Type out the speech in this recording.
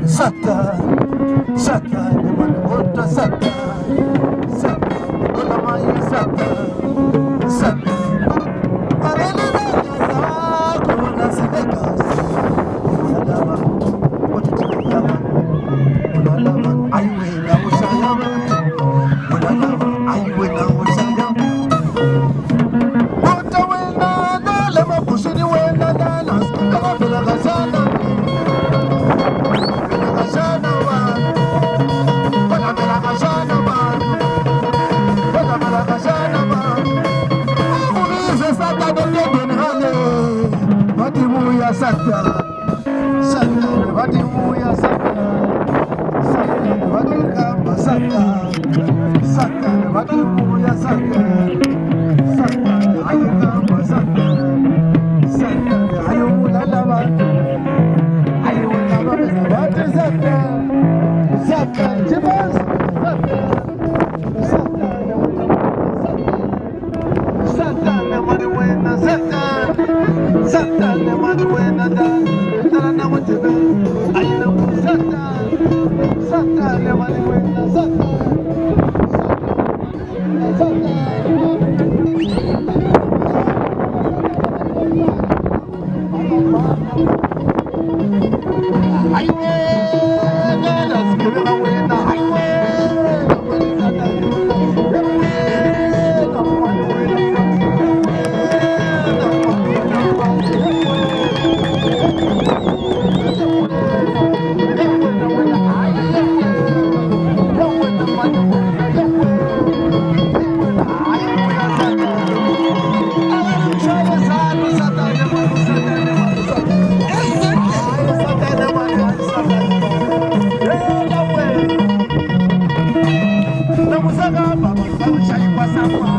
Satan, Satan, Manota Satan, Satan, Olamaya Satan, Satan, Arena Kuna Senegas, Yadama, what did you Yama, Ulalaman, I will, I was Sayama, Ulalaman, I will, I was Sayama, what a winner, Lama Pusini, when I dance, Kavila Gazana. Sata, Sata, Vadimuya Sata, Sata, Vadikamba Sata, Sata, Vadimuya Sata, Sata, Ayukamba Sata, Sata, Ayulava, Ayulava, Vati Sata, Sata, Jibas, Sata, Sata, Sata, Namadiwena Sata. Satan, the mother when I die, I know what to do. I know Satan, Satan, the mother when I Vamos a